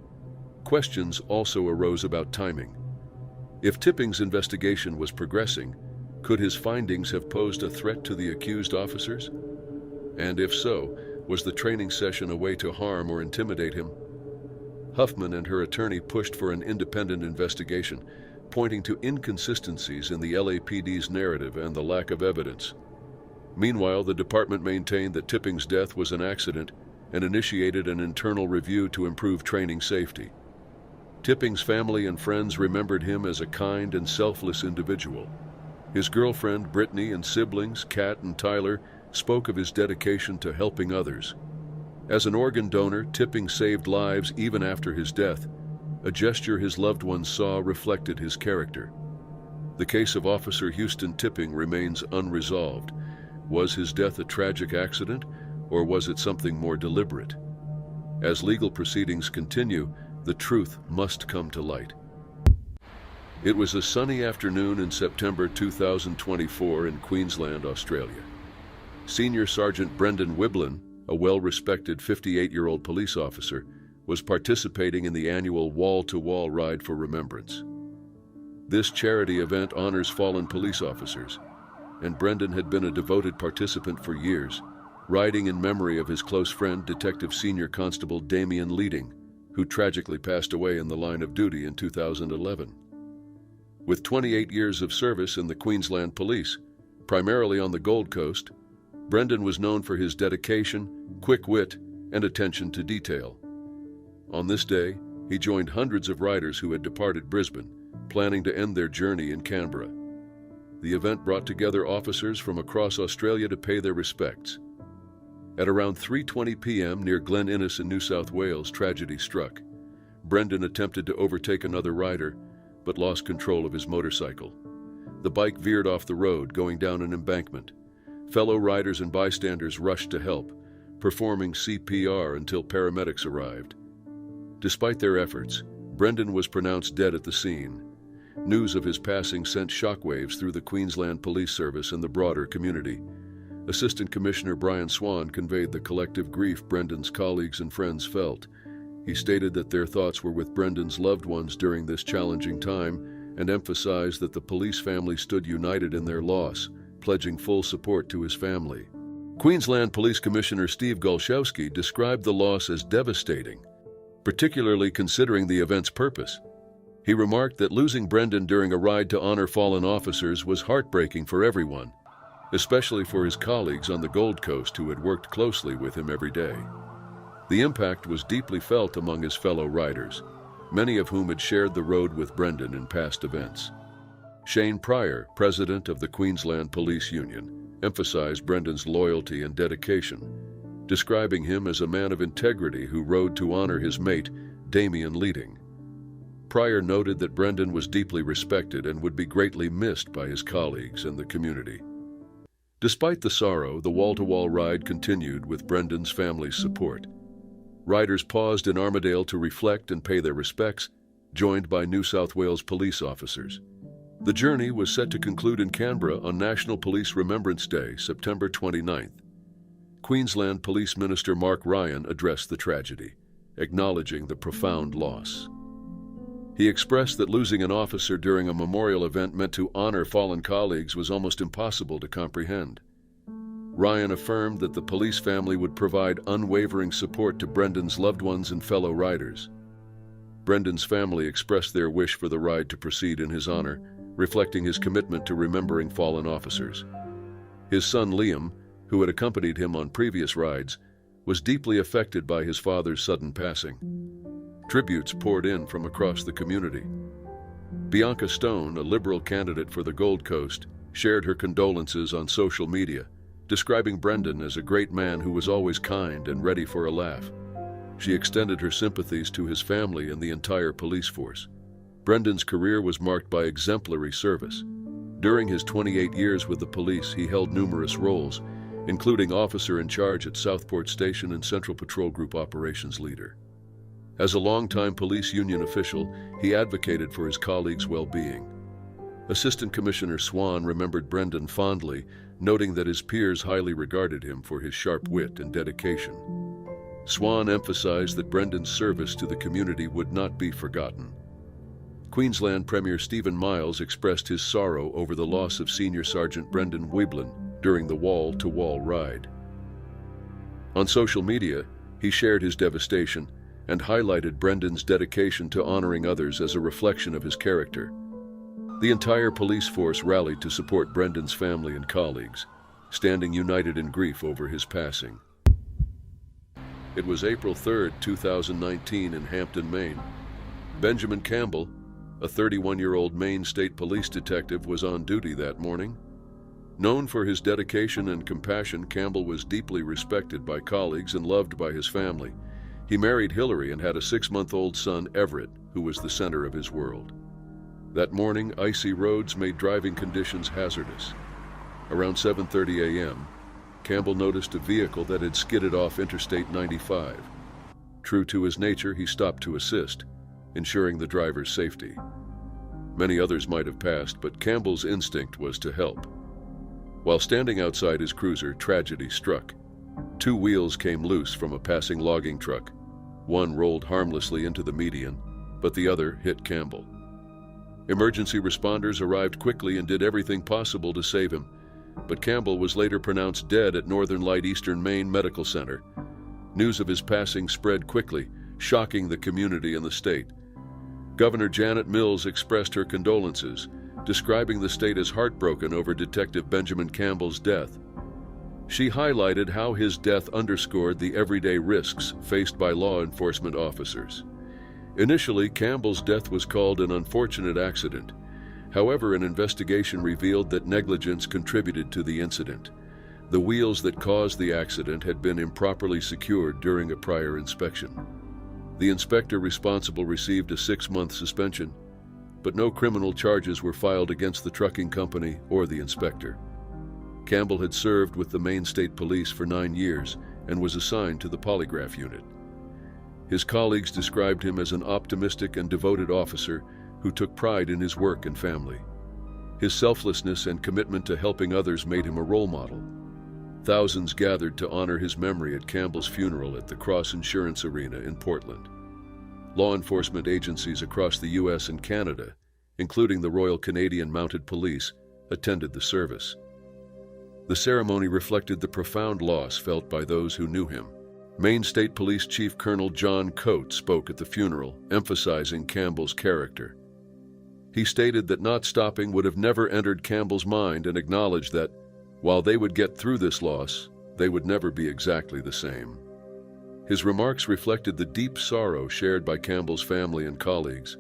Questions also arose about timing. If Tipping's investigation was progressing, could his findings have posed a threat to the accused officers? And if so, was the training session a way to harm or intimidate him? Huffman and her attorney pushed for an independent investigation, pointing to inconsistencies in the LAPD's narrative and the lack of evidence. Meanwhile, the department maintained that Tipping's death was an accident and initiated an internal review to improve training safety. Tipping's family and friends remembered him as a kind and selfless individual. His girlfriend, Brittany, and siblings, Kat and Tyler, spoke of his dedication to helping others. As an organ donor, Tipping saved lives even after his death, a gesture his loved ones saw reflected his character. The case of Officer Houston Tipping remains unresolved. Was his death a tragic accident, or was it something more deliberate? As legal proceedings continue, the truth must come to light. It was a sunny afternoon in September 2024 in Queensland, Australia. Senior Sergeant Brendan Wiblin, a well-respected 58-year-old police officer, was participating in the annual Wall-to-Wall Ride for Remembrance. This charity event honors fallen police officers, and Brendan had been a devoted participant for years, riding in memory of his close friend, Detective Senior Constable Damien Leading, who tragically passed away in the line of duty in 2011. With 28 years of service in the Queensland Police, primarily on the Gold Coast, Brendan was known for his dedication, quick wit, and attention to detail. On this day, he joined hundreds of riders who had departed Brisbane, planning to end their journey in Canberra. The event brought together officers from across Australia to pay their respects. At around 3:20 p.m. near Glen Innes in New South Wales, tragedy struck. Brendan attempted to overtake another rider, but lost control of his motorcycle. The bike veered off the road, going down an embankment. Fellow riders and bystanders rushed to help, performing CPR until paramedics arrived. Despite their efforts, Brendan was pronounced dead at the scene. News of his passing sent shockwaves through the Queensland Police Service and the broader community. Assistant Commissioner Brian Swan conveyed the collective grief Brendan's colleagues and friends felt. He stated that their thoughts were with Brendan's loved ones during this challenging time and emphasized that the police family stood united in their loss, pledging full support to his family. Queensland Police Commissioner Steve Golszewski described the loss as devastating, particularly considering the event's purpose. He remarked that losing Brendan during a ride to honor fallen officers was heartbreaking for everyone, especially for his colleagues on the Gold Coast who had worked closely with him every day. The impact was deeply felt among his fellow riders, many of whom had shared the road with Brendan in past events. Shane Pryor, president of the Queensland Police Union, emphasized Brendan's loyalty and dedication, describing him as a man of integrity who rode to honor his mate, Damien Leading. Pryor noted that Brendan was deeply respected and would be greatly missed by his colleagues and the community. Despite the sorrow, the wall-to-wall ride continued with Brendan's family's support. Riders paused in Armadale to reflect and pay their respects, joined by New South Wales police officers. The journey was set to conclude in Canberra on National Police Remembrance Day, September 29th. Queensland Police Minister Mark Ryan addressed the tragedy, acknowledging the profound loss. He expressed that losing an officer during a memorial event meant to honor fallen colleagues was almost impossible to comprehend. Ryan affirmed that the police family would provide unwavering support to Brendan's loved ones and fellow riders. Brendan's family expressed their wish for the ride to proceed in his honor, reflecting his commitment to remembering fallen officers. His son Liam, who had accompanied him on previous rides, was deeply affected by his father's sudden passing. Tributes poured in from across the community. Bianca Stone, a Liberal candidate for the Gold Coast, shared her condolences on social media, describing Brendan as a great man who was always kind and ready for a laugh. She extended her sympathies to his family and the entire police force. Brendan's career was marked by exemplary service. During his 28 years with the police, he held numerous roles, including officer in charge at Southport Station and Central Patrol Group operations leader. As a longtime police union official, he advocated for his colleagues' well-being. Assistant Commissioner Swan remembered Brendan fondly, noting that his peers highly regarded him for his sharp wit and dedication. Swan emphasized that Brendan's service to the community would not be forgotten. Queensland Premier Stephen Miles expressed his sorrow over the loss of Senior Sergeant Brendan Wiblin during the wall-to-wall ride. On social media, he shared his devastation and highlighted Brendan's dedication to honoring others as a reflection of his character. The entire police force rallied to support Brendan's family and colleagues, standing united in grief over his passing. It was April 3, 2019 in Hampton, Maine. Benjamin Campbell, a 31-year-old Maine State Police detective, was on duty that morning. Known for his dedication and compassion, Campbell was deeply respected by colleagues and loved by his family. He married Hillary and had a 6-month-old son, Everett, who was the center of his world. That morning, icy roads made driving conditions hazardous. Around 7:30 a.m., Campbell noticed a vehicle that had skidded off Interstate 95. True to his nature, he stopped to assist, ensuring the driver's safety. Many others might have passed, but Campbell's instinct was to help. While standing outside his cruiser, tragedy struck. Two wheels came loose from a passing logging truck. One rolled harmlessly into the median, but the other hit Campbell. Emergency responders arrived quickly and did everything possible to save him, but Campbell was later pronounced dead at Northern Light Eastern Maine Medical Center. News of his passing spread quickly, shocking the community and the state. Governor Janet Mills expressed her condolences, describing the state as heartbroken over Detective Benjamin Campbell's death. She highlighted how his death underscored the everyday risks faced by law enforcement officers. Initially, Campbell's death was called an unfortunate accident. However, an investigation revealed that negligence contributed to the incident. The wheels that caused the accident had been improperly secured during a prior inspection. The inspector responsible received a 6-month suspension, but no criminal charges were filed against the trucking company or the inspector. Campbell had served with the Maine State Police for 9 years and was assigned to the polygraph unit. His colleagues described him as an optimistic and devoted officer who took pride in his work and family. His selflessness and commitment to helping others made him a role model. Thousands gathered to honor his memory at Campbell's funeral at the Cross Insurance Arena in Portland. Law enforcement agencies across the U.S. and Canada, including the Royal Canadian Mounted Police, attended the service. The ceremony reflected the profound loss felt by those who knew him. Maine State Police Chief Colonel John Coate spoke at the funeral, emphasizing Campbell's character. He stated that not stopping would have never entered Campbell's mind and acknowledged that, while they would get through this loss, they would never be exactly the same. His remarks reflected the deep sorrow shared by Campbell's family and colleagues.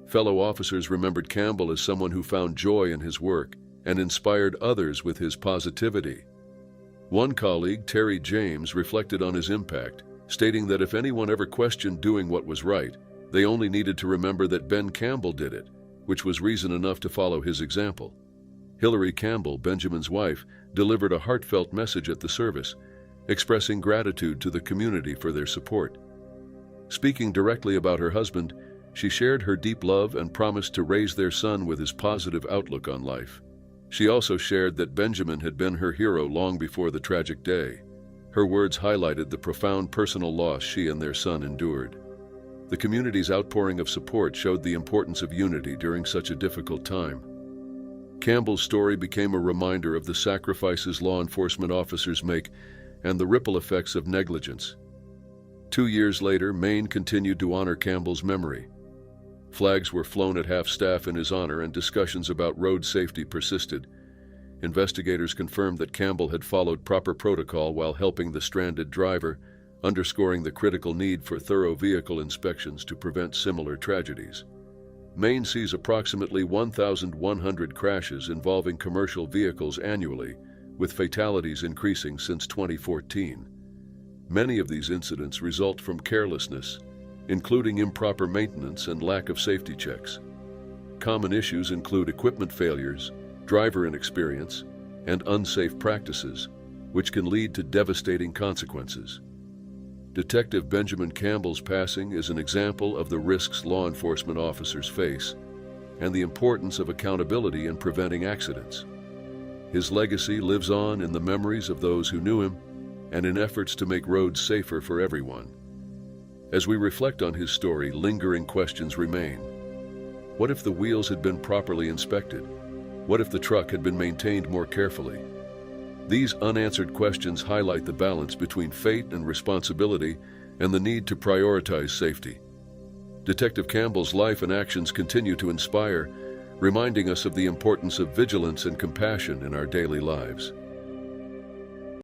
Fellow officers remembered Campbell as someone who found joy in his work and inspired others with his positivity. One colleague, Terry James, reflected on his impact, stating that if anyone ever questioned doing what was right, they only needed to remember that Ben Campbell did it, which was reason enough to follow his example. Hillary Campbell, Benjamin's wife, delivered a heartfelt message at the service, expressing gratitude to the community for their support. Speaking directly about her husband, she shared her deep love and promised to raise their son with his positive outlook on life. She also shared that Benjamin had been her hero long before the tragic day. Her words highlighted the profound personal loss she and their son endured. The community's outpouring of support showed the importance of unity during such a difficult time. Campbell's story became a reminder of the sacrifices law enforcement officers make and the ripple effects of negligence. 2 years later, Maine continued to honor Campbell's memory. Flags were flown at half-staff in his honor and discussions about road safety persisted. Investigators confirmed that Campbell had followed proper protocol while helping the stranded driver, underscoring the critical need for thorough vehicle inspections to prevent similar tragedies. Maine sees approximately 1,100 crashes involving commercial vehicles annually, with fatalities increasing since 2014. Many of these incidents result from carelessness, including improper maintenance and lack of safety checks. Common issues include equipment failures, driver inexperience, and unsafe practices, which can lead to devastating consequences. Detective Benjamin Campbell's passing is an example of the risks law enforcement officers face and the importance of accountability in preventing accidents. His legacy lives on in the memories of those who knew him and in efforts to make roads safer for everyone. As we reflect on his story, lingering questions remain. What if the wheels had been properly inspected? What if the truck had been maintained more carefully? These unanswered questions highlight the balance between fate and responsibility and the need to prioritize safety. Detective Campbell's life and actions continue to inspire, reminding us of the importance of vigilance and compassion in our daily lives.